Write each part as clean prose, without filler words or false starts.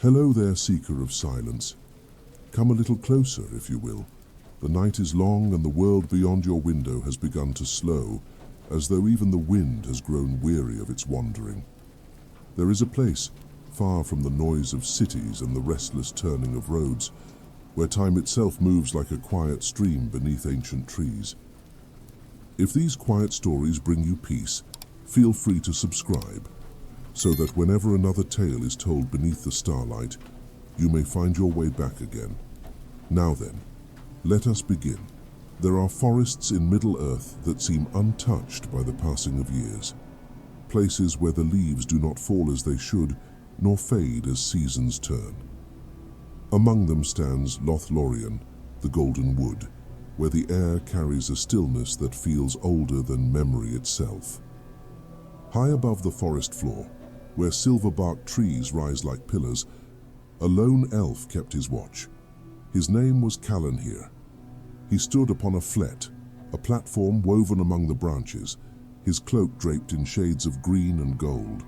Hello there, seeker of silence. Come a little closer, if you will. The night is long and the world beyond your window has begun to slow, as though even the wind has grown weary of its wandering. There is a place, far from the noise of cities and the restless turning of roads, where time itself moves like a quiet stream beneath ancient trees. If these quiet stories bring you peace, feel free to subscribe, so that whenever another tale is told beneath the starlight, you may find your way back again. Now then, let us begin. There are forests in Middle-earth that seem untouched by the passing of years. Places where the leaves do not fall as they should, nor fade as seasons turn. Among them stands Lothlórien, the Golden Wood, where the air carries a stillness that feels older than memory itself. High above the forest floor, where silver-barked trees rise like pillars, a lone elf kept his watch. His name was Calenhir. He stood upon a flet, a platform woven among the branches, his cloak draped in shades of green and gold,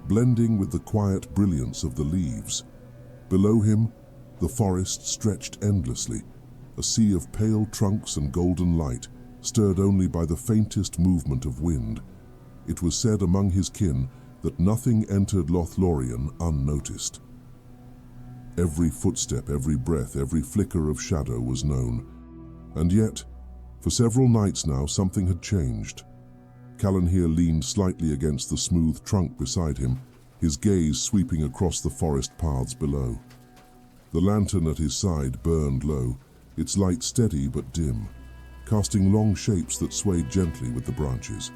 blending with the quiet brilliance of the leaves. Below him, the forest stretched endlessly, a sea of pale trunks and golden light, stirred only by the faintest movement of wind. It was said among his kin that nothing entered Lothlórien unnoticed. Every footstep, every breath, every flicker of shadow was known. And yet, for several nights now, something had changed. Calenhir leaned slightly against the smooth trunk beside him, his gaze sweeping across the forest paths below. The lantern at his side burned low, its light steady but dim, casting long shapes that swayed gently with the branches.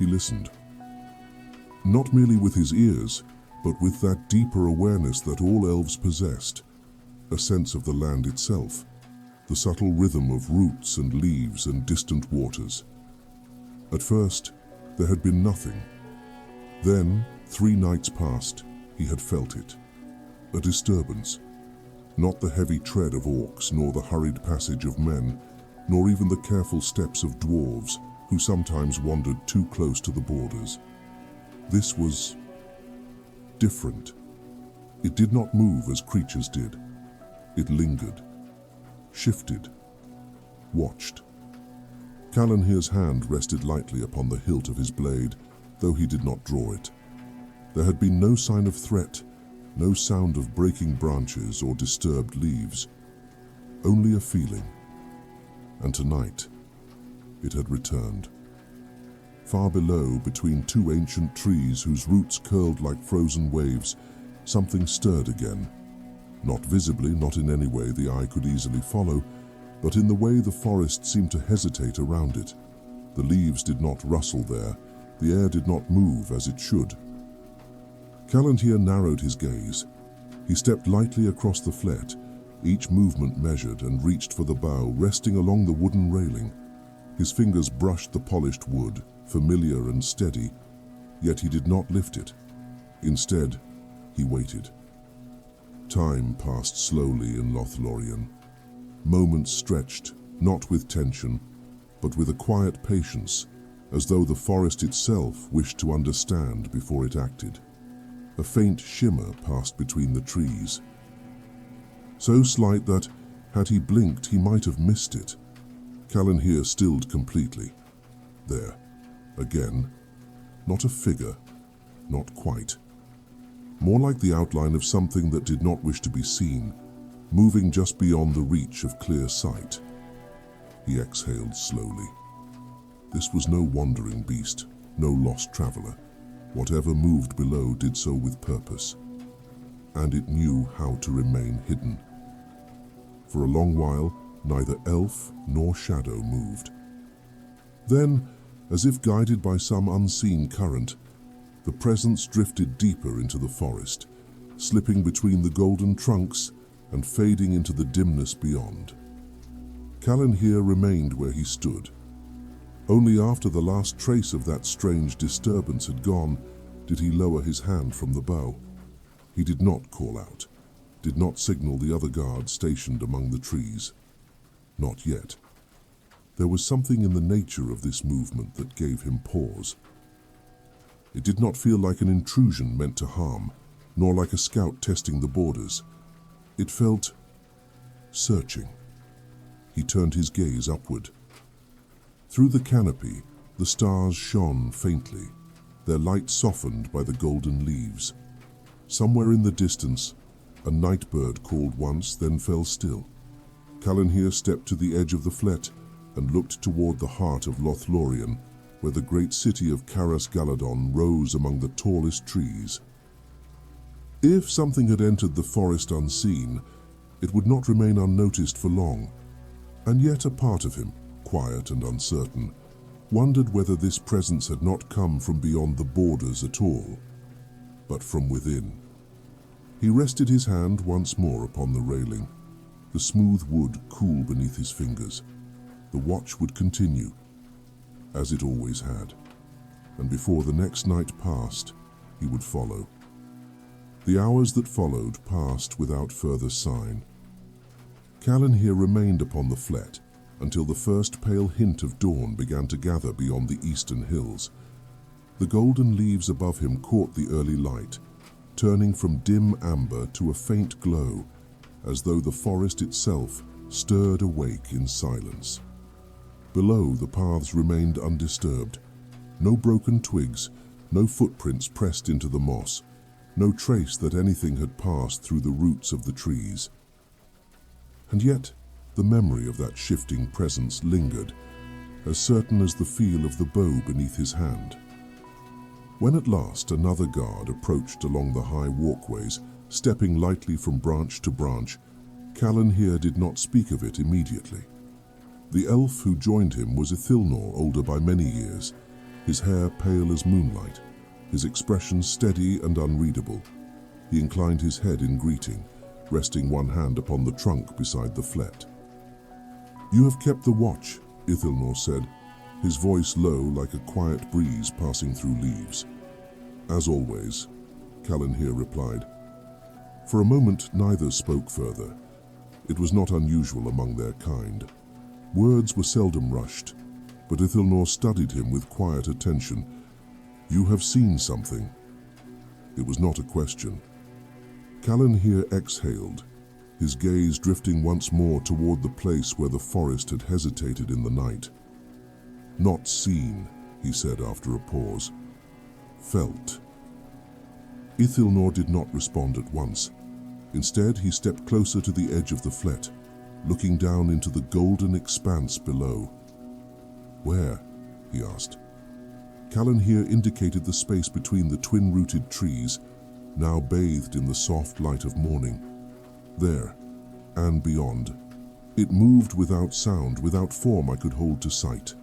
He listened. Not merely with his ears, but with that deeper awareness that all elves possessed, a sense of the land itself, the subtle rhythm of roots and leaves and distant waters. At first, there had been nothing. Then, 3 nights passed, he had felt it. A disturbance. Not the heavy tread of orcs, nor the hurried passage of men, nor even the careful steps of dwarves, who sometimes wandered too close to the borders. This was different. It did not move as creatures did. It lingered, shifted, watched. Calenhir's hand rested lightly upon the hilt of his blade, though he did not draw it. There had been no sign of threat, no sound of breaking branches or disturbed leaves, only a feeling. And tonight, it had returned. Far below, between 2 ancient trees whose roots curled like frozen waves, something stirred again. Not visibly, not in any way the eye could easily follow, but in the way the forest seemed to hesitate around it. The leaves did not rustle there, the air did not move as it should. Calenhir narrowed his gaze. He stepped lightly across the flet, each movement measured, and reached for the bough, resting along the wooden railing. His fingers brushed the polished wood, familiar and steady, yet he did not lift it. Instead, he waited. Time passed slowly in Lothlórien. Moments stretched, not with tension, but with a quiet patience, as though the forest itself wished to understand before it acted. A faint shimmer passed between the trees, so slight that, had he blinked, he might have missed it. Calenhir stilled completely. There, again, not a figure, not quite. More like the outline of something that did not wish to be seen, moving just beyond the reach of clear sight. He exhaled slowly. This was no wandering beast, no lost traveler. Whatever moved below did so with purpose, and it knew how to remain hidden. For a long while, neither elf nor shadow moved. Then, as if guided by some unseen current, the presence drifted deeper into the forest, slipping between the golden trunks and fading into the dimness beyond. Calenhir remained where he stood. Only after the last trace of that strange disturbance had gone did he lower his hand from the bow. He did not call out, did not signal the other guards stationed among the trees. Not yet. There was something in the nature of this movement that gave him pause. It did not feel like an intrusion meant to harm, nor like a scout testing the borders. It felt searching. He turned his gaze upward. Through the canopy, the stars shone faintly, their light softened by the golden leaves. Somewhere in the distance, a night bird called once, then fell still. Calenhir stepped to the edge of the flet and looked toward the heart of Lothlórien, where the great city of Caras Galadon rose among the tallest trees. If something had entered the forest unseen, it would not remain unnoticed for long, and yet a part of him, quiet and uncertain, wondered whether this presence had not come from beyond the borders at all, but from within. He rested his hand once more upon the railing, the smooth wood cool beneath his fingers. The watch would continue, as it always had, and before the next night passed, he would follow. The hours that followed passed without further sign. Calenhir remained upon the flet until the first pale hint of dawn began to gather beyond the eastern hills. The golden leaves above him caught the early light, turning from dim amber to a faint glow, as though the forest itself stirred awake in silence. Below, the paths remained undisturbed. No broken twigs, no footprints pressed into the moss, no trace that anything had passed through the roots of the trees. And yet, the memory of that shifting presence lingered, as certain as the feel of the bow beneath his hand. When at last another guard approached along the high walkways, stepping lightly from branch to branch, Calenhir did not speak of it immediately. The elf who joined him was Ithilnor, older by many years, his hair pale as moonlight, his expression steady and unreadable. He inclined his head in greeting, resting one hand upon the trunk beside the flet. "You have kept the watch," Ithilnor said, his voice low like a quiet breeze passing through leaves. "As always," Calenhir replied. For a moment neither spoke further. It was not unusual among their kind. Words were seldom rushed, but Ithilnor studied him with quiet attention. "You have seen something." It was not a question. Calenhir exhaled, his gaze drifting once more toward the place where the forest had hesitated in the night. "Not seen," he said after a pause. "Felt." Ithilnor did not respond at once. Instead, he stepped closer to the edge of the flet, looking down into the golden expanse below. "Where?" he asked. Calenhir indicated the space between the twin-rooted trees, now bathed in the soft light of morning. "There, and beyond." It moved without sound, without form I could hold to sight.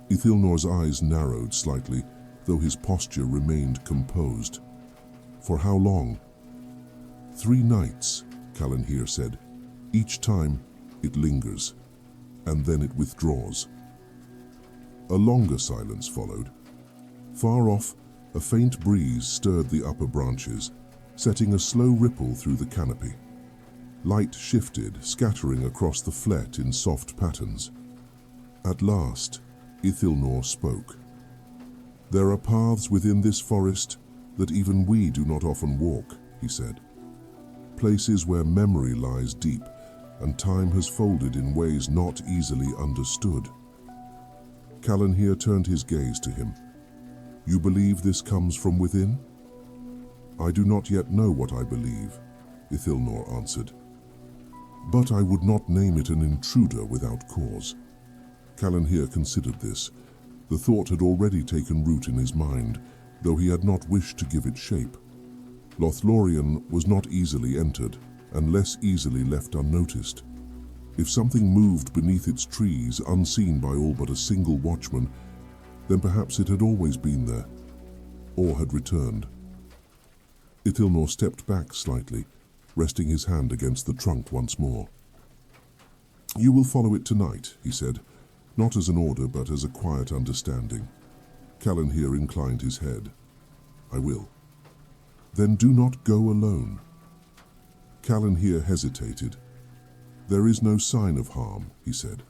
Ithilnor's eyes narrowed slightly, though his posture remained composed. "For how long?" 3 nights, Calenhir said. "Each time, it lingers, and then it withdraws." A longer silence followed. Far off, a faint breeze stirred the upper branches, setting a slow ripple through the canopy. Light shifted, scattering across the flet in soft patterns. At last, Ithilnor spoke. "There are paths within this forest that even we do not often walk," he said. "Places where memory lies deep and time has folded in ways not easily understood." Calenhir turned his gaze to him. "You believe this comes from within?" "I do not yet know what I believe," Ithilnor answered. "But I would not name it an intruder without cause." Calenhir considered this. The thought had already taken root in his mind, though he had not wished to give it shape. Lothlórien was not easily entered, and less easily left unnoticed. If something moved beneath its trees, unseen by all but a single watchman, then perhaps it had always been there, or had returned. Ithilnor stepped back slightly, resting his hand against the trunk once more. "You will follow it tonight," he said, not as an order but as a quiet understanding. Calenhir inclined his head. "I will." "Then do not go alone." Calenhir hesitated. "There is no sign of harm," he said.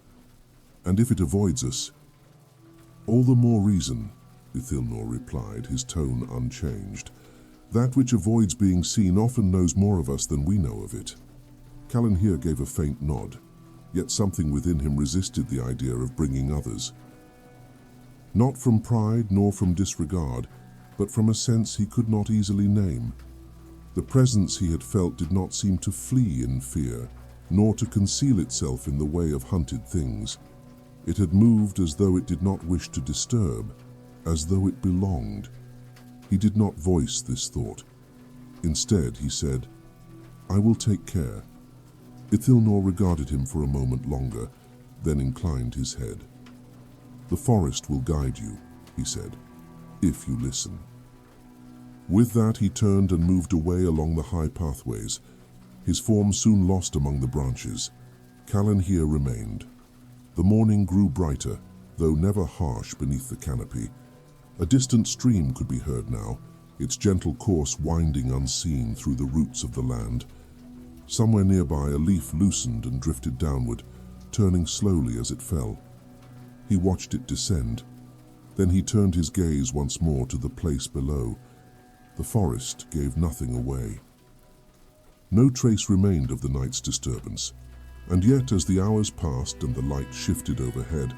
"And if it avoids us—" "All the more reason," Ithilnor replied, his tone unchanged. That which avoids being seen often knows more of us than we know of it. Calenhir gave a faint nod, yet something within him resisted the idea of bringing others. Not from pride nor from disregard, but from a sense he could not easily name. The presence he had felt did not seem to flee in fear, nor to conceal itself in the way of hunted things. It had moved as though it did not wish to disturb, as though it belonged. He did not voice this thought. Instead, he said, "I will take care." Ithilnor regarded him for a moment longer, then inclined his head. "The forest will guide you," he said, "if you listen." With that, he turned and moved away along the high pathways. His form soon lost among the branches. Calenhir remained. The morning grew brighter, though never harsh beneath the canopy. A distant stream could be heard now, its gentle course winding unseen through the roots of the land. Somewhere nearby, a leaf loosened and drifted downward, turning slowly as it fell. He watched it descend. Then he turned his gaze once more to the place below. The forest gave nothing away. No trace remained of the night's disturbance, and yet as the hours passed and the light shifted overhead,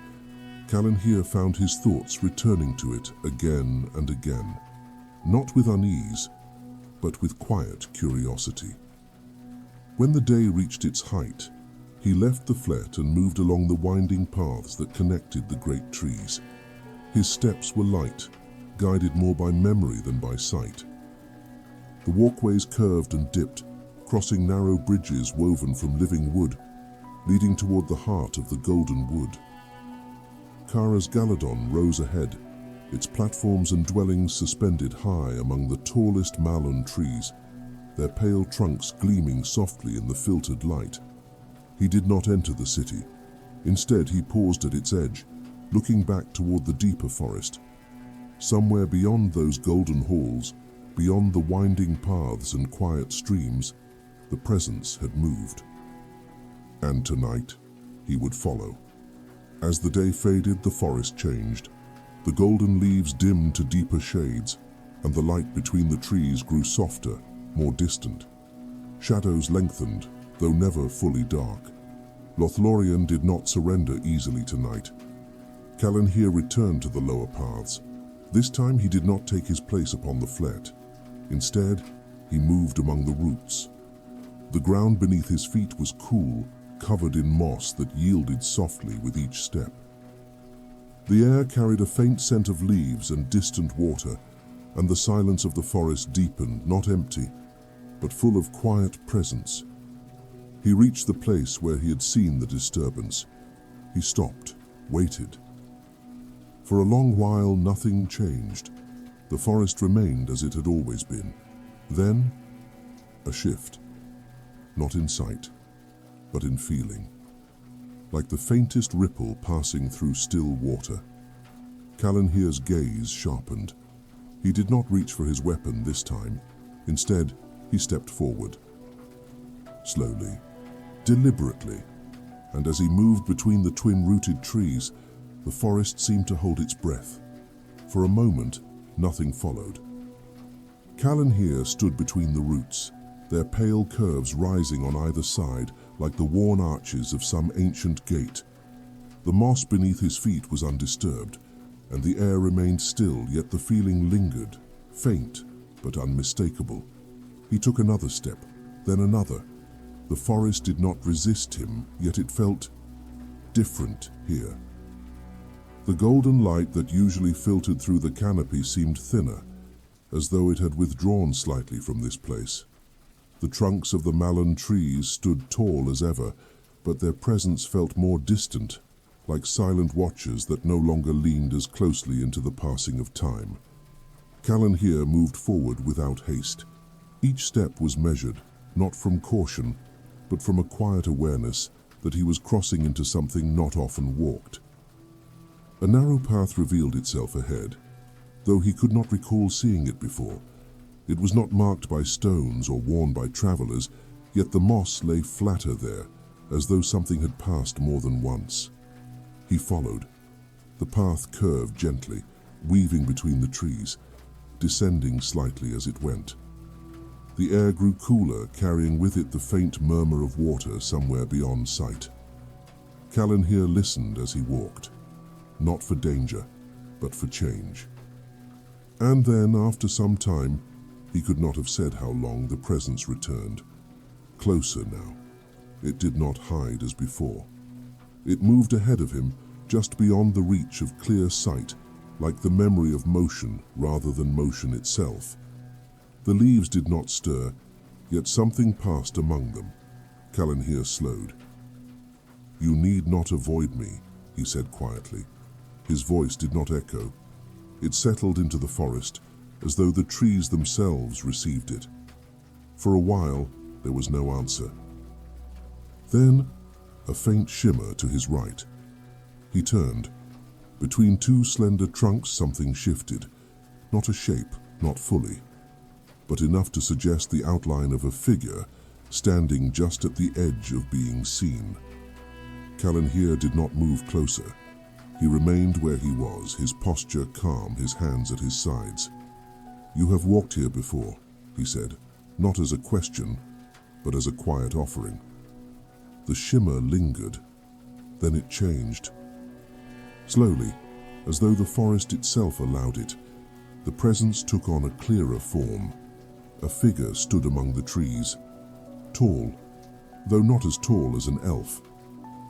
Calenhir found his thoughts returning to it again and again, not with unease, but with quiet curiosity. When the day reached its height, he left the flat and moved along the winding paths that connected the great trees. His steps were light, guided more by memory than by sight. The walkways curved and dipped, crossing narrow bridges woven from living wood, leading toward the heart of the Golden Wood. Kara's Galadon rose ahead, its platforms and dwellings suspended high among the tallest malon trees, their pale trunks gleaming softly in the filtered light. He did not enter the city. Instead, he paused at its edge, looking back toward the deeper forest. Somewhere beyond those golden halls, beyond the winding paths and quiet streams, the presence had moved. And tonight, he would follow. As the day faded, the forest changed. The golden leaves dimmed to deeper shades, and the light between the trees grew softer, more distant. Shadows lengthened, though never fully dark. Lothlórien did not surrender easily tonight. Calenhir returned to the lower paths. This time he did not take his place upon the flat. Instead, he moved among the roots. The ground beneath his feet was cool, covered in moss that yielded softly with each step. The air carried a faint scent of leaves and distant water, and the silence of the forest deepened, not empty, but full of quiet presence. He reached the place where he had seen the disturbance. He stopped, waited. For a long while, nothing changed. The forest remained as it had always been. Then, a shift. Not in sight, but in feeling. Like the faintest ripple passing through still water. Calenhir's gaze sharpened. He did not reach for his weapon this time. Instead, he stepped forward. Slowly, deliberately, and as he moved between the twin-rooted trees, the forest seemed to hold its breath. For a moment, nothing followed. Calenhir stood between the roots, their pale curves rising on either side like the worn arches of some ancient gate. The moss beneath his feet was undisturbed, and the air remained still, yet the feeling lingered, faint but unmistakable. He took another step, then another. The forest did not resist him, yet it felt different here. The golden light that usually filtered through the canopy seemed thinner, as though it had withdrawn slightly from this place. The trunks of the malon trees stood tall as ever, but their presence felt more distant, like silent watchers that no longer leaned as closely into the passing of time. Calenhir moved forward without haste. Each step was measured, not from caution, but from a quiet awareness that he was crossing into something not often walked. A narrow path revealed itself ahead, though he could not recall seeing it before. It was not marked by stones or worn by travelers, yet the moss lay flatter there, as though something had passed more than once. He followed. The path curved gently, weaving between the trees, descending slightly as it went. The air grew cooler, carrying with it the faint murmur of water somewhere beyond sight. Calenhir listened as he walked, not for danger, but for change. And then, after some time, he could not have said how long, the presence returned. Closer now. It did not hide as before. It moved ahead of him, just beyond the reach of clear sight, like the memory of motion rather than motion itself. The leaves did not stir, yet something passed among them. Calenhir slowed. "You need not avoid me," he said quietly. His voice did not echo. It settled into the forest, as though the trees themselves received it. For a while, there was no answer. Then, a faint shimmer to his right. He turned. Between two slender trunks, something shifted. Not a shape, not fully, but enough to suggest the outline of a figure standing just at the edge of being seen. Calenhir did not move closer. He remained where he was, his posture calm, his hands at his sides. "You have walked here before," he said, not as a question, but as a quiet offering. The shimmer lingered. Then it changed. Slowly, as though the forest itself allowed it, the presence took on a clearer form. A figure stood among the trees. Tall, though not as tall as an elf.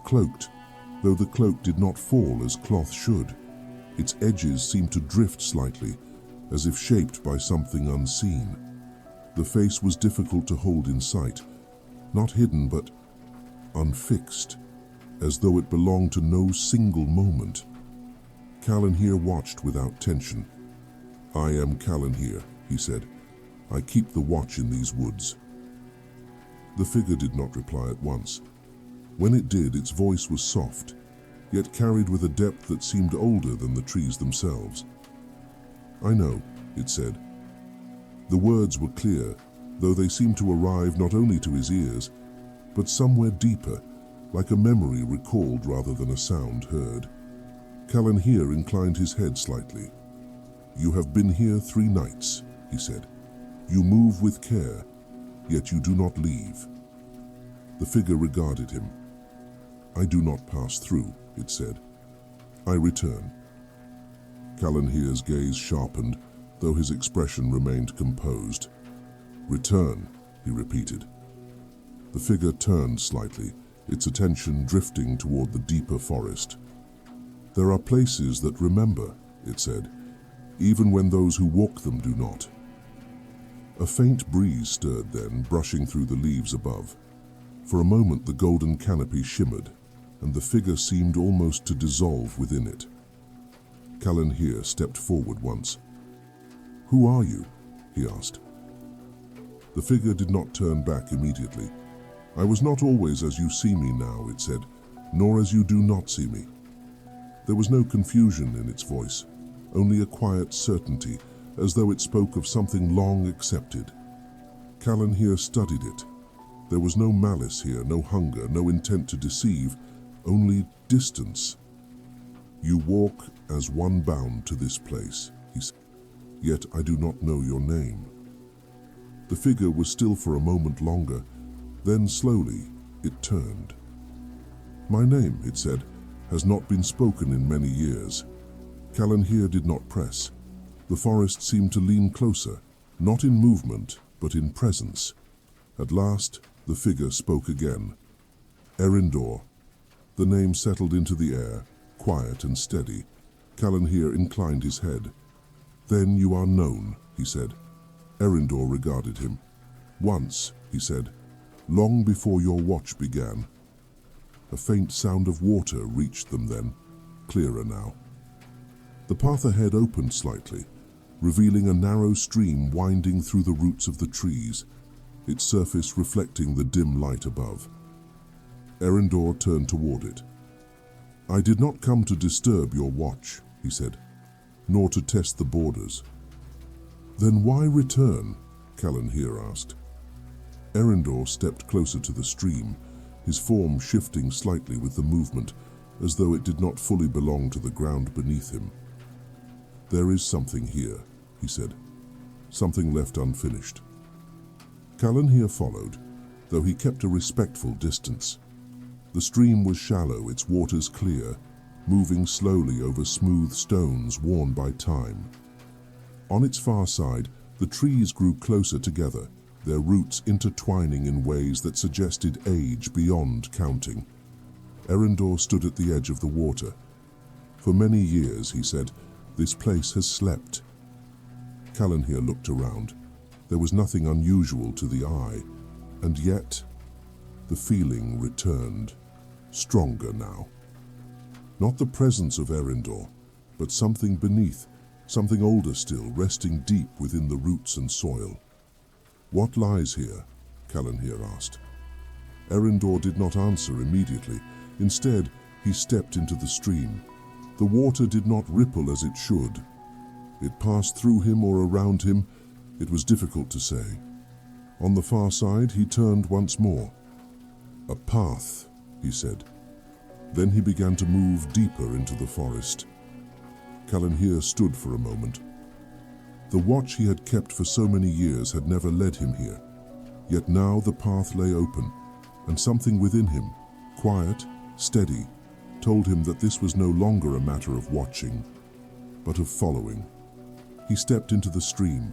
Cloaked, though the cloak did not fall as cloth should. Its edges seemed to drift slightly, as if shaped by something unseen. The face was difficult to hold in sight, not hidden but unfixed, as though it belonged to no single moment. Calenhir watched without tension. "I am Calenhir," he said. "I keep the watch in these woods." The figure did not reply at once. When it did, its voice was soft, yet carried with a depth that seemed older than the trees themselves. "I know," it said. The words were clear, though they seemed to arrive not only to his ears, but somewhere deeper, like a memory recalled rather than a sound heard. Calenhir inclined his head slightly. "You have been here 3 nights," he said. "You move with care, yet you do not leave." The figure regarded him. "I do not pass through," it said. "I return." Calenhir's gaze sharpened, though his expression remained composed. "Return," he repeated. The figure turned slightly, its attention drifting toward the deeper forest. "There are places that remember," it said, "even when those who walk them do not." A faint breeze stirred then, brushing through the leaves above. For a moment the golden canopy shimmered, and the figure seemed almost to dissolve within it. Calenhir stepped forward once. "Who are you?" he asked. The figure did not turn back immediately. "I was not always as you see me now," it said, "nor as you do not see me." There was no confusion in its voice, only a quiet certainty, as though it spoke of something long accepted. Calenhir studied it. There was no malice here, no hunger, no intent to deceive, only distance. "You walk as one bound to this place," he said, "yet I do not know your name." The figure was still for a moment longer, then slowly it turned. "My name," it said, "has not been spoken in many years." Calenhir did not press. The forest seemed to lean closer, not in movement, but in presence. At last, the figure spoke again. "Erindor." The name settled into the air, quiet and steady. Calenhir inclined his head. "Then you are known," he said. Erindor regarded him. "Once," he said, "long before your watch began." A faint sound of water reached them then, clearer now. The path ahead opened slightly, revealing a narrow stream winding through the roots of the trees, its surface reflecting the dim light above. Erindor turned toward it. "I did not come to disturb your watch," he said, "nor to test the borders." "Then why return?" Calenhir asked. Erindor stepped closer to the stream, his form shifting slightly with the movement, as though it did not fully belong to the ground beneath him. "There is something here," he said, "something left unfinished." Calenhir followed, though he kept a respectful distance. The stream was shallow, its waters clear, moving slowly over smooth stones worn by time. On its far side, the trees grew closer together, their roots intertwining in ways that suggested age beyond counting. Erendor stood at the edge of the water. For many years, he said, this place has slept. Calenhir looked around. There was nothing unusual to the eye, and yet the feeling returned, stronger now. Not the presence of Erendor, but something beneath, something older still, resting deep within the roots and soil. What lies here? Calenhir asked. Erendor did not answer immediately. Instead, he stepped into the stream. The water did not ripple as it should. It passed through him or around him. It was difficult to say. On the far side, he turned once more. A path, he said. Then he began to move deeper into the forest. Calenhir stood for a moment. The watch he had kept for so many years had never led him here. Yet now the path lay open, and something within him, quiet, steady, told him that this was no longer a matter of watching, but of following. He stepped into the stream.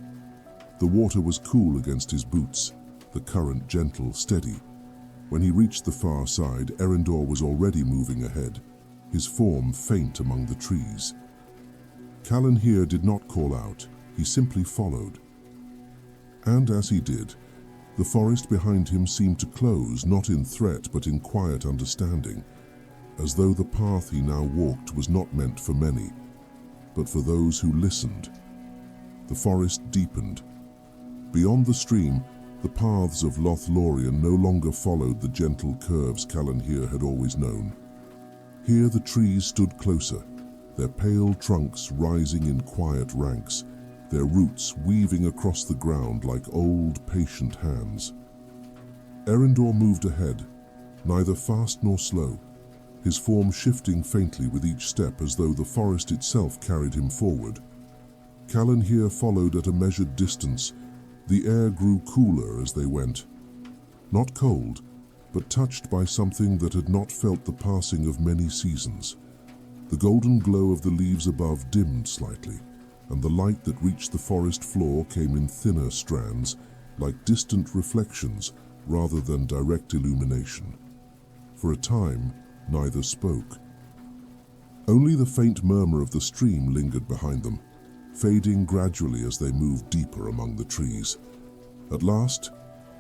The water was cool against his boots, the current gentle, steady. When he reached the far side, Erendor was already moving ahead, his form faint among the trees. Calenhir did not call out, he simply followed. And as he did, the forest behind him seemed to close, not in threat but in quiet understanding, as though the path he now walked was not meant for many, but for those who listened. The forest deepened. Beyond the stream, the paths of Lothlórien no longer followed the gentle curves Calenhir had always known. Here the trees stood closer, their pale trunks rising in quiet ranks, their roots weaving across the ground like old, patient hands. Erendor moved ahead, neither fast nor slow, his form shifting faintly with each step as though the forest itself carried him forward. Calenhir followed at a measured distance. The air grew cooler as they went. Not cold, but touched by something that had not felt the passing of many seasons. The golden glow of the leaves above dimmed slightly, and the light that reached the forest floor came in thinner strands, like distant reflections rather than direct illumination. For a time, neither spoke. Only the faint murmur of the stream lingered behind them, fading gradually as they moved deeper among the trees. At last,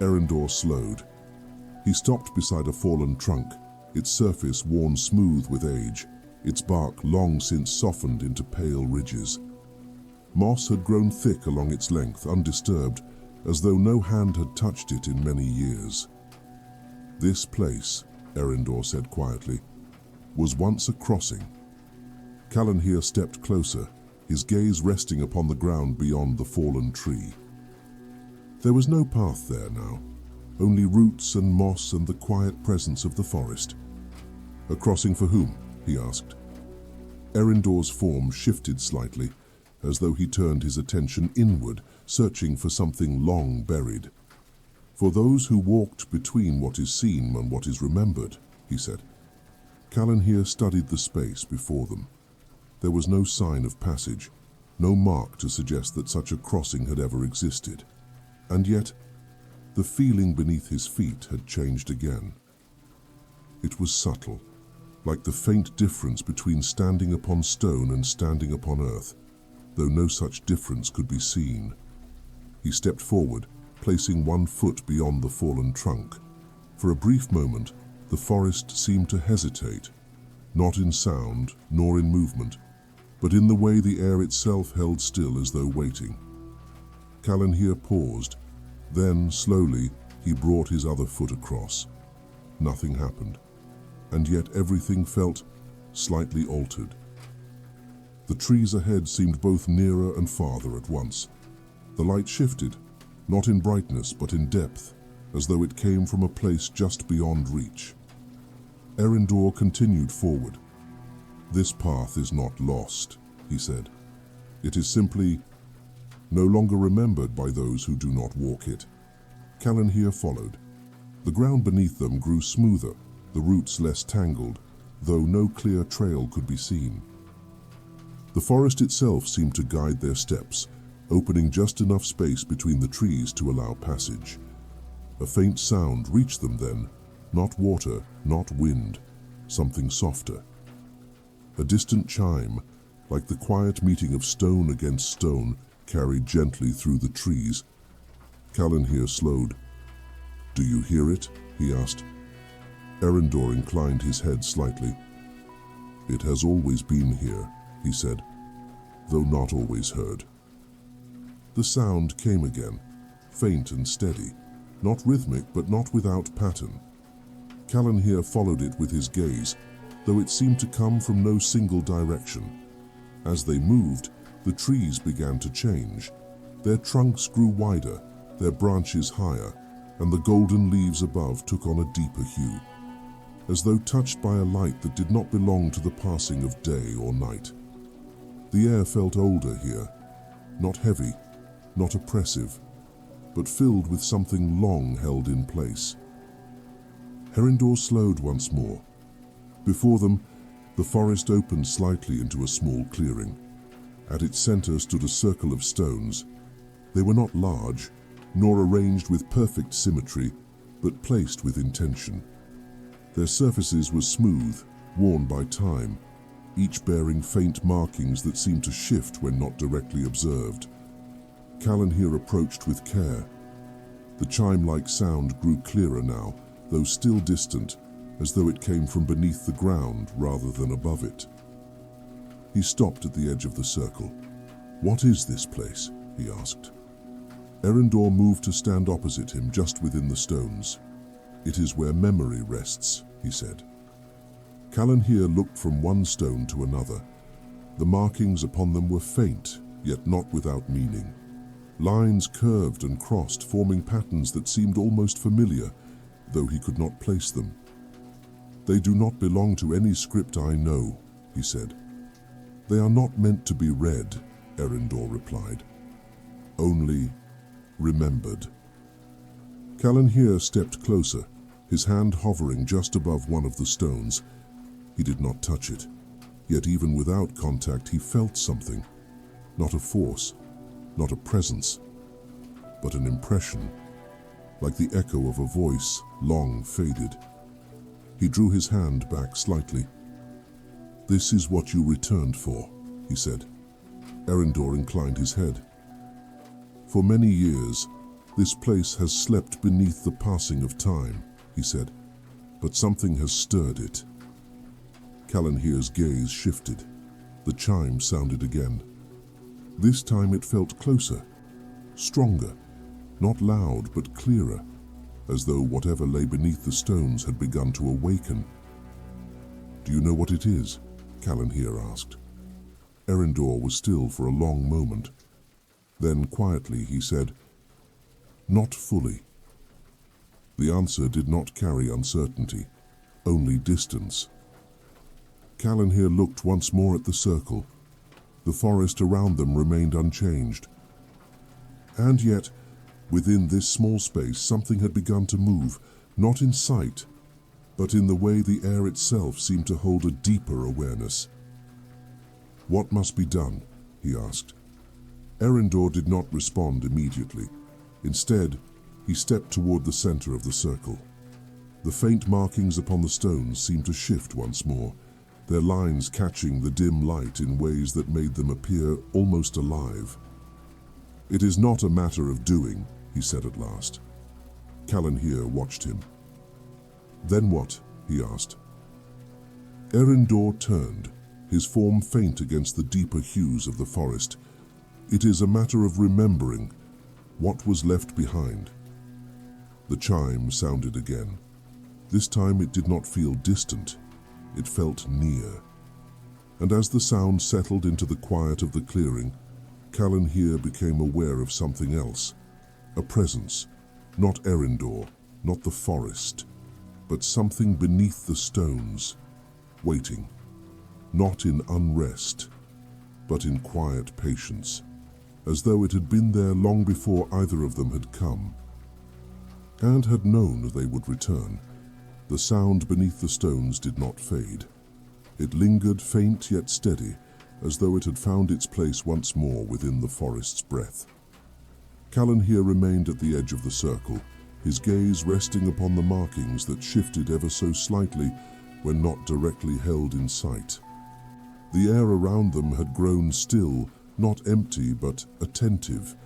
Erendor slowed. He stopped beside a fallen trunk, its surface worn smooth with age, its bark long since softened into pale ridges. Moss had grown thick along its length, undisturbed, as though no hand had touched it in many years. This place, Erendor said quietly, was once a crossing. Calenhir stepped closer, his gaze resting upon the ground beyond the fallen tree. There was no path there now, only roots and moss and the quiet presence of the forest. A crossing for whom? He asked. Erendor's form shifted slightly, as though he turned his attention inward, searching for something long buried. For those who walked between what is seen and what is remembered, he said. Calenhir studied the space before them. There was no sign of passage, no mark to suggest that such a crossing had ever existed. And yet, the feeling beneath his feet had changed again. It was subtle, like the faint difference between standing upon stone and standing upon earth, though no such difference could be seen. He stepped forward, placing one foot beyond the fallen trunk. For a brief moment, the forest seemed to hesitate, not in sound nor in movement, but in the way the air itself held still as though waiting. Calenhir paused, then, slowly, he brought his other foot across. Nothing happened, and yet everything felt slightly altered. The trees ahead seemed both nearer and farther at once. The light shifted, not in brightness but in depth, as though it came from a place just beyond reach. Erendor continued forward. "This path is not lost," he said. "It is simply no longer remembered by those who do not walk it." Calenhir followed. The ground beneath them grew smoother, the roots less tangled, though no clear trail could be seen. The forest itself seemed to guide their steps, opening just enough space between the trees to allow passage. A faint sound reached them then, not water, not wind, something softer. A distant chime, like the quiet meeting of stone against stone, carried gently through the trees. Calenhir slowed. "Do you hear it?" he asked. Erendor inclined his head slightly. "It has always been here," he said, "though not always heard." The sound came again, faint and steady, not rhythmic but not without pattern. Calenhir followed it with his gaze, though it seemed to come from no single direction. As they moved, the trees began to change. Their trunks grew wider, their branches higher, and the golden leaves above took on a deeper hue, as though touched by a light that did not belong to the passing of day or night. The air felt older here, not heavy, not oppressive, but filled with something long held in place. Erendor slowed once more. Before them, the forest opened slightly into a small clearing. At its center stood a circle of stones. They were not large, nor arranged with perfect symmetry, but placed with intention. Their surfaces were smooth, worn by time, each bearing faint markings that seemed to shift when not directly observed. Calenhir approached with care. The chime-like sound grew clearer now, though still distant, as though it came from beneath the ground rather than above it. He stopped at the edge of the circle. "What is this place?" he asked. Erendor moved to stand opposite him, just within the stones. "It is where memory rests," he said. Calenhir looked from one stone to another. The markings upon them were faint, yet not without meaning. Lines curved and crossed, forming patterns that seemed almost familiar, though he could not place them. "They do not belong to any script I know," he said. "They are not meant to be read," Erendor replied. "Only remembered." Calenhir stepped closer, his hand hovering just above one of the stones. He did not touch it, yet even without contact he felt something. Not a force, not a presence, but an impression, like the echo of a voice, long faded. He drew his hand back slightly. "This is what you returned for," he said. Erendor inclined his head. "For many years, this place has slept beneath the passing of time," he said, "but something has stirred it." Calenhir's gaze shifted. The chime sounded again. This time it felt closer, stronger, not loud but clearer, as though whatever lay beneath the stones had begun to awaken. "Do you know what it is?" Calenhir asked. Erendor was still for a long moment. Then quietly he said, "Not fully." The answer did not carry uncertainty, only distance. Calenhir looked once more at the circle. The forest around them remained unchanged. And yet, within this small space, something had begun to move, not in sight, but in the way the air itself seemed to hold a deeper awareness. "What must be done?" he asked. Erendor did not respond immediately. Instead, he stepped toward the center of the circle. The faint markings upon the stones seemed to shift once more, their lines catching the dim light in ways that made them appear almost alive. "It is not a matter of doing," he said at last. Calenhir watched him. "Then what?" he asked. Erendor turned, his form faint against the deeper hues of the forest. "It is a matter of remembering what was left behind." The chime sounded again. This time it did not feel distant. It felt near. And as the sound settled into the quiet of the clearing, Calenhir became aware of something else. A presence, not Erendor, not the forest, but something beneath the stones, waiting, not in unrest, but in quiet patience, as though it had been there long before either of them had come. and had known they would return. The sound beneath the stones did not fade. It lingered faint yet steady, as though it had found its place once more within the forest's breath. Calenhir remained at the edge of the circle, his gaze resting upon the markings that shifted ever so slightly when not directly held in sight. The air around them had grown still, not empty but attentive,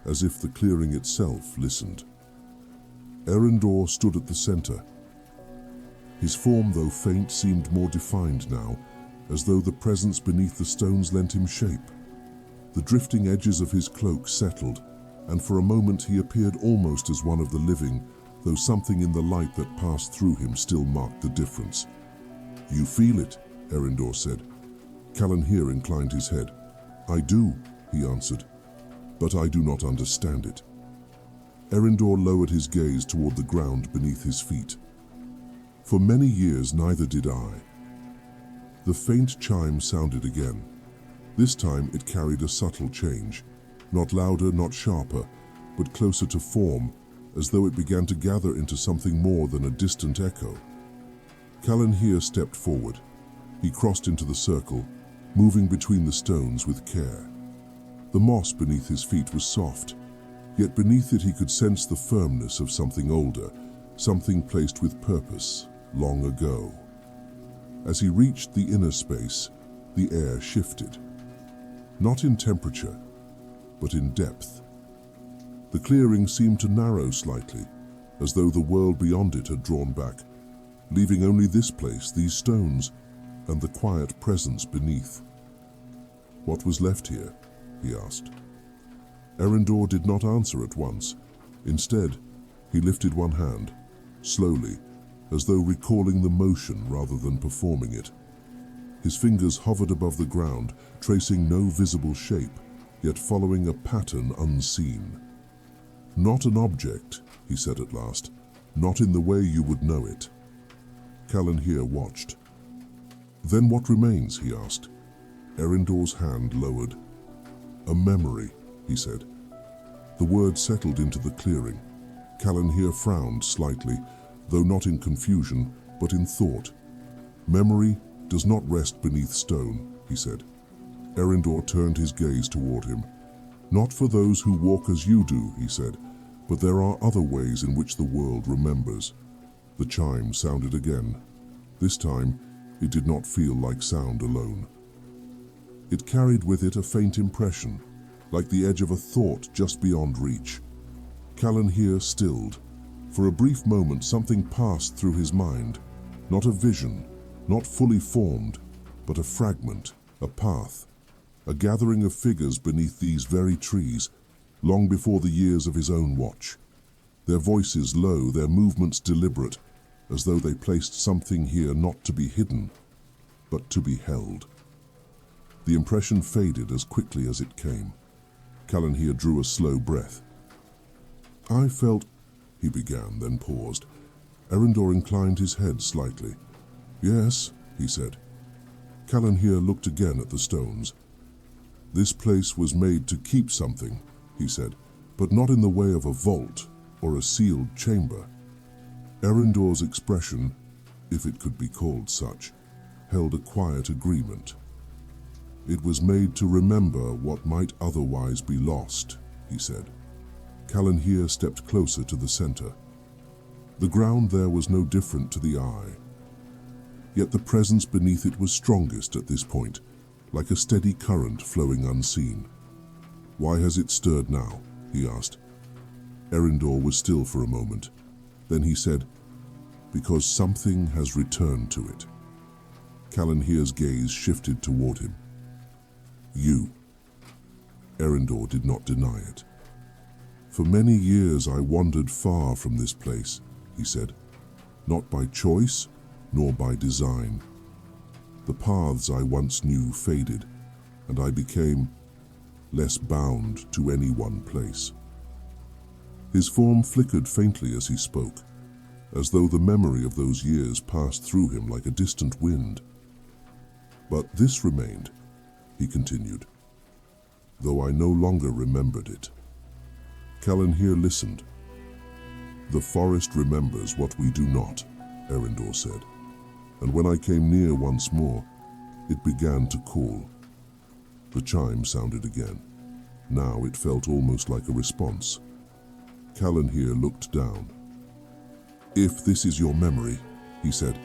as if the clearing itself listened. Erendor stood at the center. His form, though faint, seemed more defined now, as though the presence beneath the stones lent him shape. The drifting edges of his cloak settled, and for a moment he appeared almost as one of the living, though something in the light that passed through him still marked the difference. "You feel it," Erendor said. Calenhir inclined his head. "I do," he answered, "but I do not understand it." Erendor lowered his gaze toward the ground beneath his feet. "For many years neither did I." The faint chime sounded again. This time it carried a subtle change. Not louder, not sharper, but closer to form, as though it began to gather into something more than a distant echo. Calenhir stepped forward. He crossed into the circle, moving between the stones with care. The moss beneath his feet was soft, yet beneath it he could sense the firmness of something older, something placed with purpose, long ago. As he reached the inner space, the air shifted. Not in temperature, but in depth. The clearing seemed to narrow slightly, as though the world beyond it had drawn back, leaving only this place, these stones, and the quiet presence beneath. "What was left here?" he asked. Erendor did not answer at once. Instead, he lifted one hand, slowly, as though recalling the motion rather than performing it. His fingers hovered above the ground, tracing no visible shape, yet following a pattern unseen. "Not an object," he said at last, "not in the way you would know it." Calenhir watched. "Then what remains?" he asked. Erendor's hand lowered. "A memory," he said. The word settled into the clearing. Calenhir frowned slightly, though not in confusion, but in thought. "Memory does not rest beneath stone," he said. Erendor turned his gaze toward him. "Not for those who walk as you do," he said, "but there are other ways in which the world remembers." The chime sounded again. This time, it did not feel like sound alone. It carried with it a faint impression, like the edge of a thought just beyond reach. Calenhir stilled. For a brief moment something passed through his mind. Not a vision, not fully formed, but a fragment, a path, a gathering of figures beneath these very trees, long before the years of his own watch. Their voices low, their movements deliberate, as though they placed something here not to be hidden, but to be held. The impression faded as quickly as it came. Calenhir drew a slow breath. "I felt," he began, then paused. Erendor inclined his head slightly. "Yes," he said. Calenhir looked again at the stones. "This place was made to keep something," he said, "but not in the way of a vault or a sealed chamber." Erendor's expression, if it could be called such, held a quiet agreement. "It was made to remember what might otherwise be lost," he said. Calenhir stepped closer to the center. The ground there was no different to the eye. Yet the presence beneath it was strongest at this point, like a steady current flowing unseen. "Why has it stirred now?" he asked. Erendor was still for a moment. Then he said, "Because something has returned to it." Calenhir's gaze shifted toward him. "You." Erendor did not deny it. "For many years I wandered far from this place," he said, "not by choice, nor by design. The paths I once knew faded, and I became less bound to any one place." His form flickered faintly as he spoke, as though the memory of those years passed through him like a distant wind. "But this remained," he continued, "though I no longer remembered it." Calenhir listened. "The forest remembers what we do not," Erindor said. "And when I came near once more, it began to call." The chime sounded again. Now it felt almost like a response. Calenhir looked down. "If this is your memory," he said,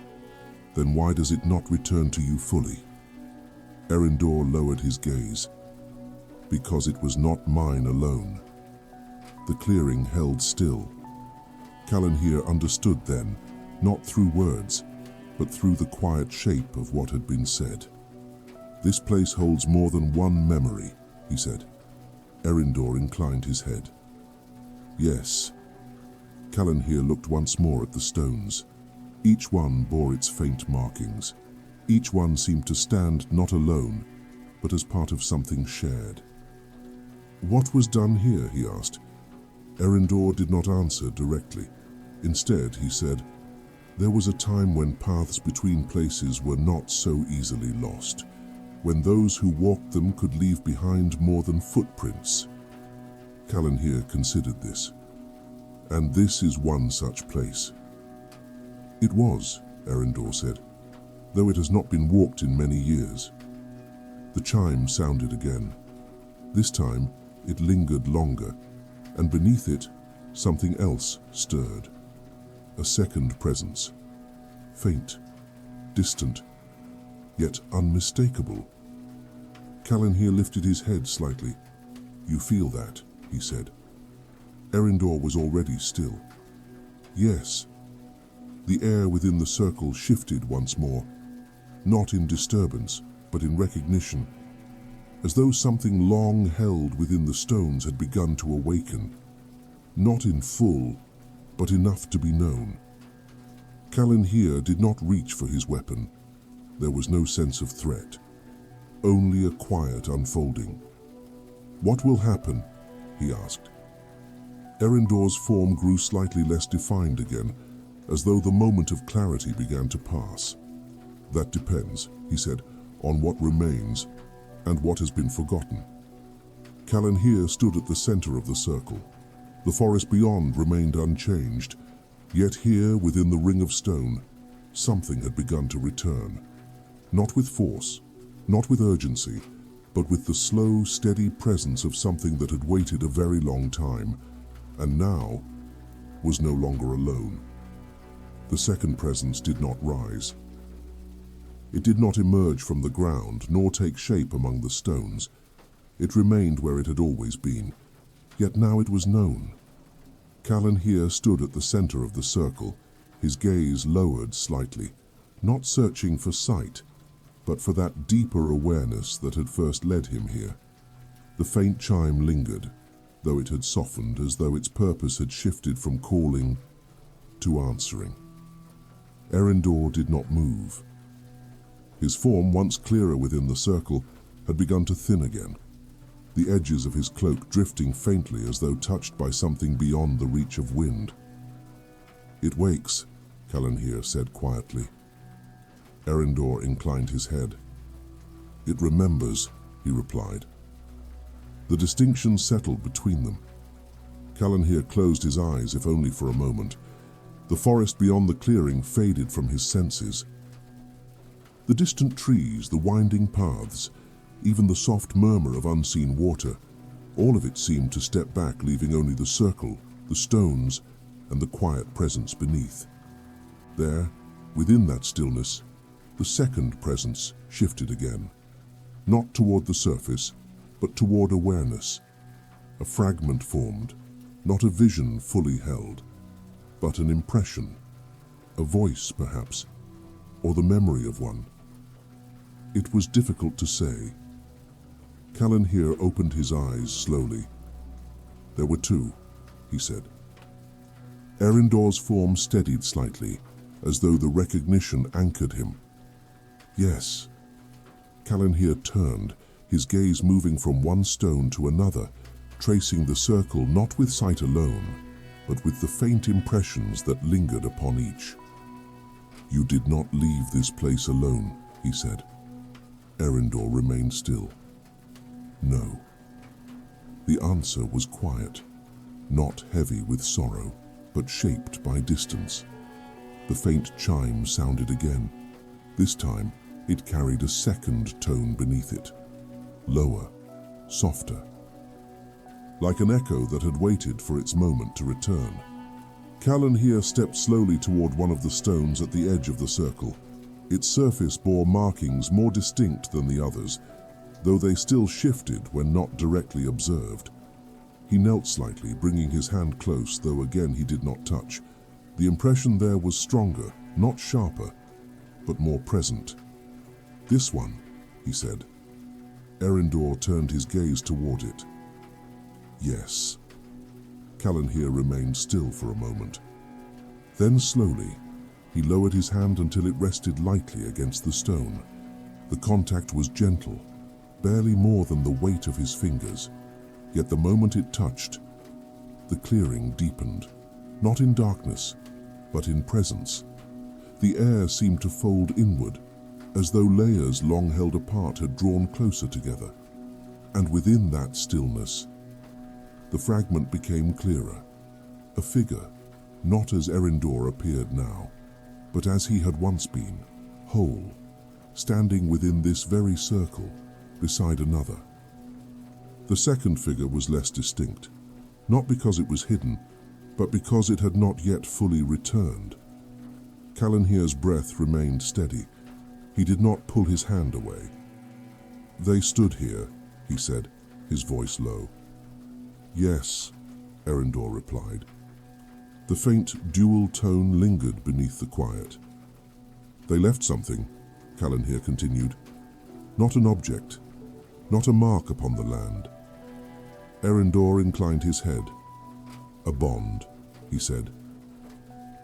"then why does it not return to you fully?" Erindor lowered his gaze. "Because it was not mine alone." The clearing held still. Calenhir understood then, not through words, but through the quiet shape of what had been said. "This place holds more than one memory," he said. Erindor inclined his head. "Yes." Calenhir looked once more at the stones. Each one bore its faint markings. Each one seemed to stand not alone, but as part of something shared. "What was done here?" he asked. Erindor did not answer directly. Instead, he said, "There was a time when paths between places were not so easily lost, when those who walked them could leave behind more than footprints." Calenhir considered this. "And this is one such place." "It was," Erindor said, "though it has not been walked in many years." The chime sounded again. This time, it lingered longer, and beneath it, something else stirred. A second presence. Faint, distant, yet unmistakable. Calenhir lifted his head slightly. "You feel that?" he said. Erindor was already still. "Yes." The air within the circle shifted once more, not in disturbance, but in recognition, as though something long held within the stones had begun to awaken, not in full, but enough to be known. Calenhir did not reach for his weapon. There was no sense of threat, only a quiet unfolding. "What will happen?" he asked. Erindor's form grew slightly less defined again, as though the moment of clarity began to pass. "That depends," he said, "on what remains and what has been forgotten." Calenhir stood at the center of the circle. The forest beyond remained unchanged, yet here, within the ring of stone, something had begun to return. Not with force, not with urgency, but with the slow, steady presence of something that had waited a very long time, and now was no longer alone. The second presence did not rise. It did not emerge from the ground, nor take shape among the stones. It remained where it had always been, yet now it was known. Calenhir stood at the center of the circle, his gaze lowered slightly, not searching for sight, but for that deeper awareness that had first led him here. The faint chime lingered, though it had softened, as though its purpose had shifted from calling to answering. Erindor did not move. His form, once clearer within the circle, had begun to thin again, the edges of his cloak drifting faintly as though touched by something beyond the reach of wind. "It wakes," Calenhir said quietly. Erindor inclined his head. "It remembers," he replied. The distinction settled between them. Calenhir closed his eyes, if only for a moment. The forest beyond the clearing faded from his senses. The distant trees, the winding paths, even the soft murmur of unseen water, all of it seemed to step back, leaving only the circle, the stones, and the quiet presence beneath. There, within that stillness, the second presence shifted again, not toward the surface, but toward awareness. A fragment formed, not a vision fully held, but an impression, a voice perhaps, or the memory of one. It was difficult to say. Calenhir opened his eyes slowly. "There were two," he said. Erindor's form steadied slightly, as though the recognition anchored him. "Yes." Calenhir turned, his gaze moving from one stone to another, tracing the circle not with sight alone, but with the faint impressions that lingered upon each. "You did not leave this place alone," he said. Erindor remained still. "No." The answer was quiet, not heavy with sorrow. but shaped by distance. The faint chime sounded again. This time, it carried a second tone beneath it, lower, softer. Like an echo that had waited for its moment to return. Calenhir stepped slowly toward one of the stones at the edge of the circle. Its surface bore markings more distinct than the others, though they still shifted when not directly observed. He knelt slightly, bringing his hand close, though again he did not touch. The impression there was stronger, not sharper, but more present. "This one," he said. Erindor turned his gaze toward it. "Yes." Calenhir remained still for a moment. Then slowly, he lowered his hand until it rested lightly against the stone. The contact was gentle, barely more than the weight of his fingers. Yet the moment it touched, the clearing deepened, not in darkness, but in presence. The air seemed to fold inward, as though layers long held apart had drawn closer together. And within that stillness, the fragment became clearer. A figure, not as Erindor appeared now, but as he had once been, whole, standing within this very circle, beside another. The second figure was less distinct, not because it was hidden, but because it had not yet fully returned. Calenhir's breath remained steady. He did not pull his hand away. "They stood here," he said, his voice low. "Yes," Erindor replied. The faint dual tone lingered beneath the quiet. "They left something," Calenhir continued. "Not an object, not a mark upon the land." Erindor inclined his head. "A bond," he said.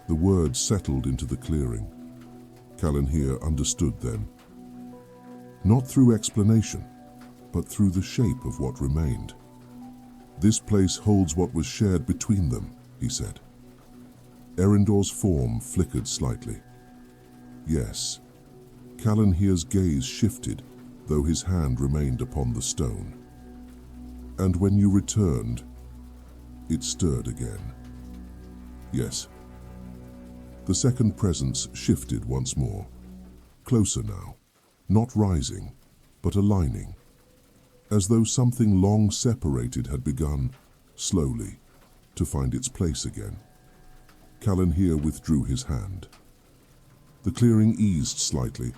The words settled into the clearing. Calenhir understood then. Not through explanation, but through the shape of what remained. "This place holds what was shared between them," he said. Erindor's form flickered slightly. "Yes." Calenhir's gaze shifted, though his hand remained upon the stone. "And when you returned, it stirred again." "Yes." The second presence shifted once more. Closer now, not rising, but aligning. As though something long separated had begun, slowly, to find its place again. Calenhir withdrew his hand. The clearing eased slightly,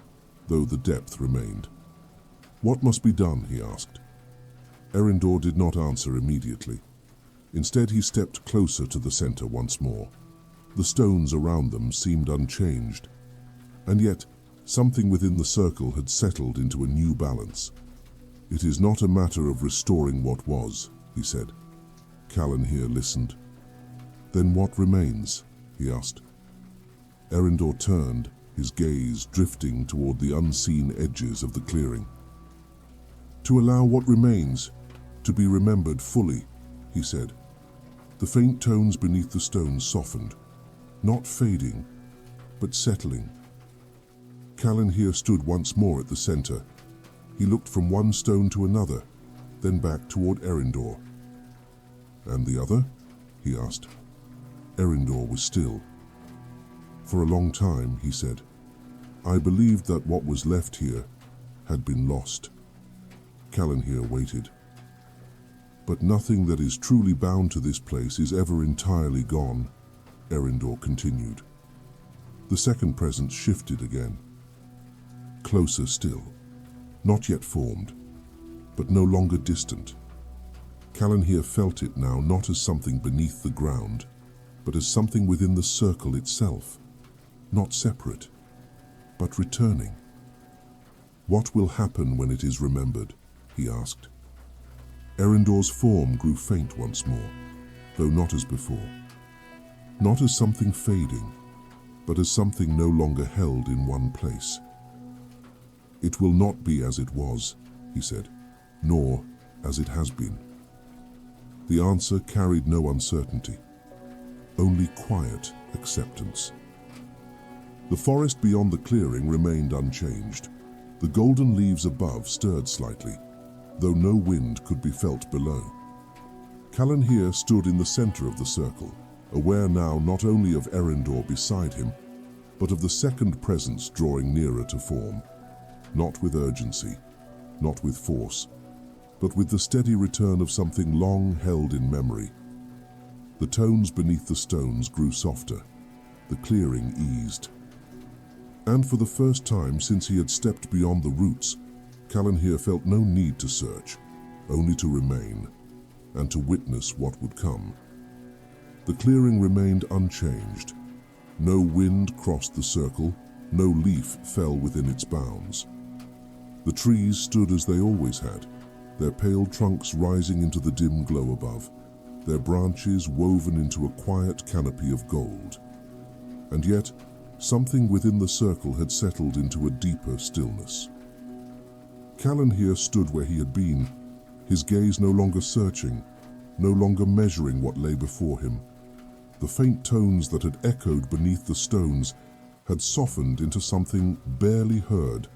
though the depth remained. "What must be done?" he asked. Erindor did not answer immediately. Instead, he stepped closer to the center once more. The stones around them seemed unchanged, and yet something within the circle had settled into a new balance. "It is not a matter of restoring what was," he said. Calenhir listened. "Then what remains?" he asked. Erindor turned, his gaze drifting toward the unseen edges of the clearing. "To allow what remains to be remembered fully," he said. The faint tones beneath the stones softened, not fading, but settling. Calenhir stood once more at the center. He looked from one stone to another, then back toward Erindor. "And the other?" he asked. Erindor was still. "For a long time," he said, "I believed that what was left here had been lost." Calenhir waited. "But nothing that is truly bound to this place is ever entirely gone," Erindor continued. The second presence shifted again. Closer still, not yet formed, but no longer distant. Calenhir felt it now not as something beneath the ground, but as something within the circle itself, not separate, but returning. "What will happen when it is remembered?" he asked. Erindor's form grew faint once more, though not as before. Not as something fading, but as something no longer held in one place. "It will not be as it was," he said, "nor as it has been." The answer carried no uncertainty, only quiet acceptance. The forest beyond the clearing remained unchanged. The golden leaves above stirred slightly, though no wind could be felt below. Calenhir stood in the center of the circle, aware now not only of Erendor beside him, but of the second presence drawing nearer to form, not with urgency, not with force, but with the steady return of something long held in memory. The tones beneath the stones grew softer, the clearing eased. And for the first time since he had stepped beyond the roots, Calenhir felt no need to search, only to remain, and to witness what would come. The clearing remained unchanged. No wind crossed the circle, no leaf fell within its bounds. The trees stood as they always had, their pale trunks rising into the dim glow above, their branches woven into a quiet canopy of gold. And yet, something within the circle had settled into a deeper stillness. Calenhir stood where he had been, his gaze no longer searching, no longer measuring what lay before him. The faint tones that had echoed beneath the stones had softened into something barely heard,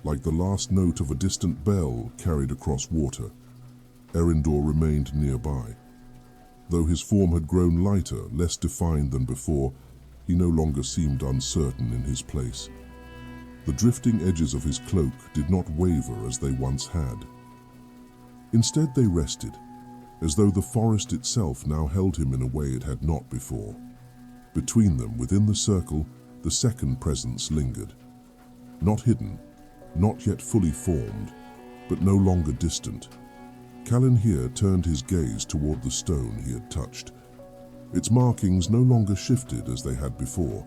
like the last note of a distant bell carried across water. Erendor remained nearby. Though his form had grown lighter, less defined than before, he no longer seemed uncertain in his place. The drifting edges of his cloak did not waver as they once had. Instead they rested, as though the forest itself now held him in a way it had not before. Between them, within the circle, the second presence lingered. Not hidden, not yet fully formed, but no longer distant. Calenhir turned his gaze toward the stone he had touched. Its markings no longer shifted as they had before.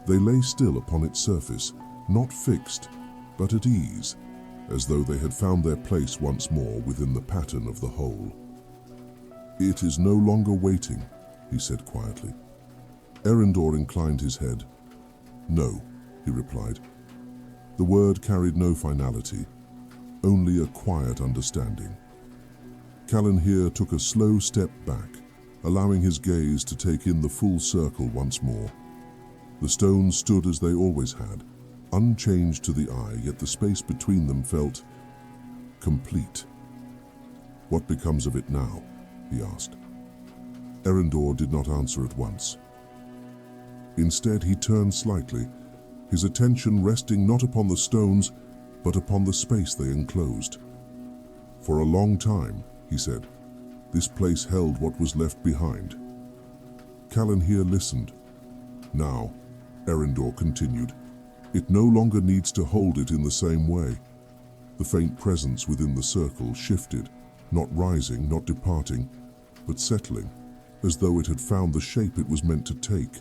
They lay still upon its surface, not fixed, but at ease, as though they had found their place once more within the pattern of the whole. "It is no longer waiting," he said quietly. Erendor inclined his head. "No," he replied. The word carried no finality, only a quiet understanding. Calenhir took a slow step back, allowing his gaze to take in the full circle once more. The stones stood as they always had, unchanged to the eye, yet the space between them felt complete. "What becomes of it now?" he asked. Erendor did not answer at once. Instead, he turned slightly, his attention resting not upon the stones, but upon the space they enclosed. "For a long time," he said, "this place held what was left behind." Calenhir listened. "Now," Erendor continued, "it no longer needs to hold it in the same way." The faint presence within the circle shifted, not rising, not departing, but settling, as though it had found the shape it was meant to take,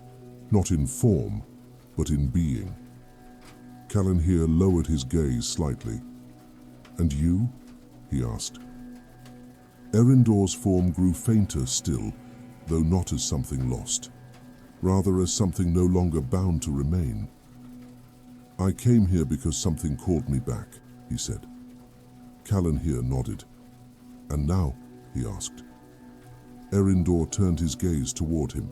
not in form, but in being. Calenhir lowered his gaze slightly. "And you?" he asked. Erendor's form grew fainter still, though not as something lost, rather as something no longer bound to remain. "I came here because something called me back," he said. Calenhir nodded. "And now?" he asked. Erendor turned his gaze toward him.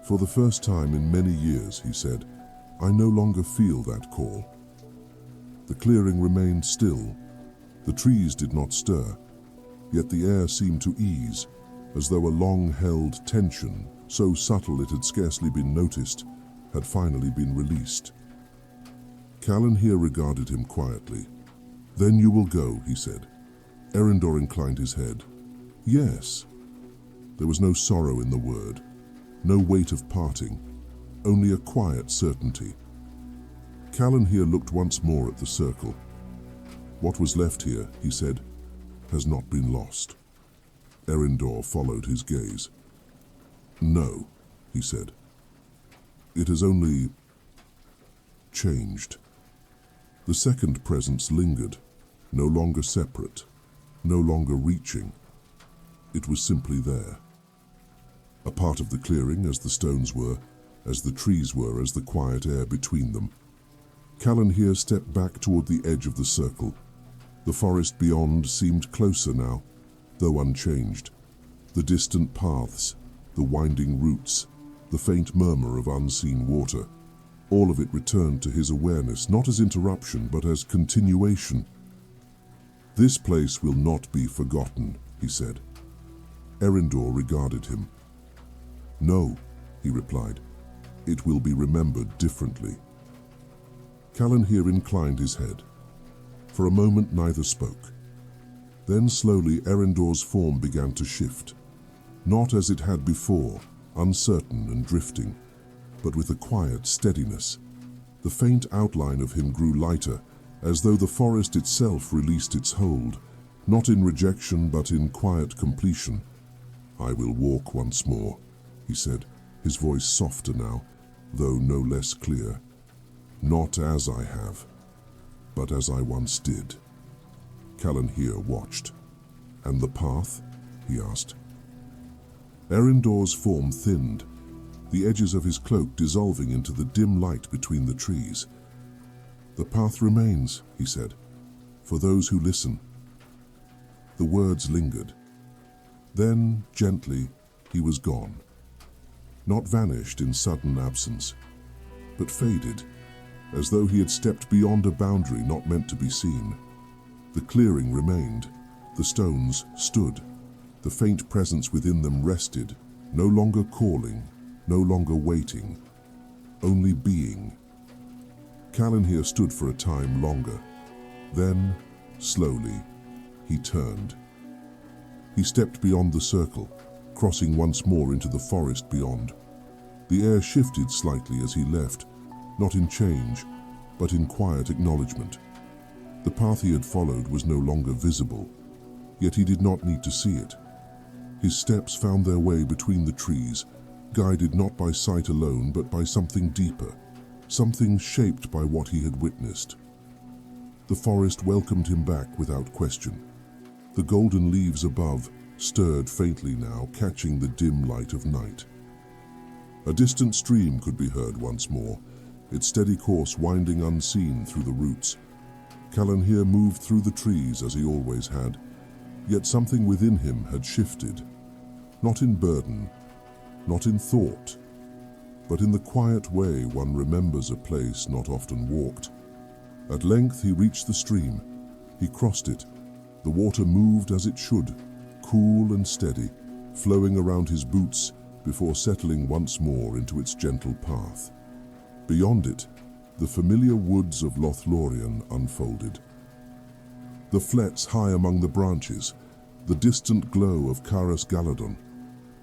"For the first time in many years," he said, "I no longer feel that call." The clearing remained still. The trees did not stir, yet the air seemed to ease, as though a long-held tension, so subtle it had scarcely been noticed, had finally been released. Calenhir regarded him quietly. "Then you will go," he said. Erendor inclined his head. "Yes." There was no sorrow in the word, no weight of parting, only a quiet certainty. Calenhir looked once more at the circle. "What was left here," he said, "has not been lost." Erendor followed his gaze. "No," he said. "It has only changed." The second presence lingered, no longer separate, no longer reaching. It was simply there. A part of the clearing, as the stones were, as the trees were, as the quiet air between them. Calenhir stepped back toward the edge of the circle. The forest beyond seemed closer now, though unchanged. The distant paths, the winding routes, the faint murmur of unseen water, all of it returned to his awareness, not as interruption, but as continuation. "This place will not be forgotten," he said. Erendor regarded him. "No," he replied. "It will be remembered differently." Calenhir inclined his head. For a moment neither spoke. Then slowly Erendor's form began to shift, not as it had before, uncertain and drifting, but with a quiet steadiness. The faint outline of him grew lighter, as though the forest itself released its hold, not in rejection but in quiet completion. "I will walk once more," he said, his voice softer now, though no less clear. "Not as I have, but as I once did." Calenhir watched. "And the path?" he asked. Erendor's form thinned, the edges of his cloak dissolving into the dim light between the trees. "The path remains," he said, "for those who listen." The words lingered. Then, gently, he was gone. Not vanished in sudden absence, but faded, as though he had stepped beyond a boundary not meant to be seen. The clearing remained. The stones stood. The faint presence within them rested, no longer calling, no longer waiting, only being. Calenhir stood for a time longer. Then, slowly, he turned. He stepped beyond the circle, crossing once more into the forest beyond. The air shifted slightly as he left, not in change, but in quiet acknowledgement. The path he had followed was no longer visible, yet he did not need to see it. His steps found their way between the trees, guided not by sight alone, but by something deeper, something shaped by what he had witnessed. The forest welcomed him back without question. The golden leaves above stirred faintly now, catching the dim light of night. A distant stream could be heard once more, its steady course winding unseen through the roots. Calenhir moved through the trees as he always had, yet something within him had shifted. Not in burden, not in thought, but in the quiet way one remembers a place not often walked. At length he reached the stream. He crossed it. The water moved as it should, cool and steady, flowing around his boots before settling once more into its gentle path. Beyond it, the familiar woods of Lothlórien unfolded. The flets high among the branches, the distant glow of Caras Galadon,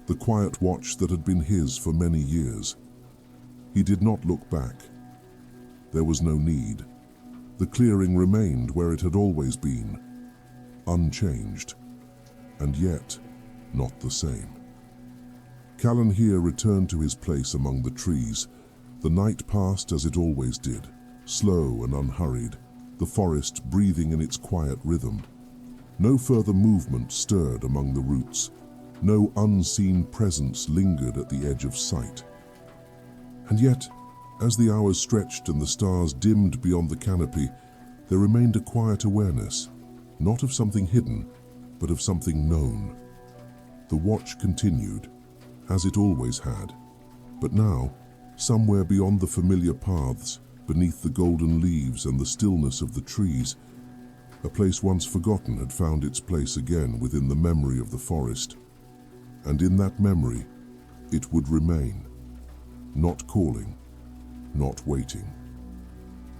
the quiet watch that had been his for many years. He did not look back. There was no need. The clearing remained where it had always been, unchanged, and yet not the same. Calenhir returned to his place among the trees. The night passed as it always did, slow and unhurried, the forest breathing in its quiet rhythm. No further movement stirred among the roots. No unseen presence lingered at the edge of sight. And yet, as the hours stretched and the stars dimmed beyond the canopy, there remained a quiet awareness, not of something hidden, but of something known. The watch continued, as it always had, but now, somewhere beyond the familiar paths, beneath the golden leaves and the stillness of the trees, a place once forgotten had found its place again within the memory of the forest. And in that memory, it would remain, not calling, not waiting,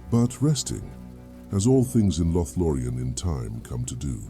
but resting, as all things in Lothlórien in time come to do.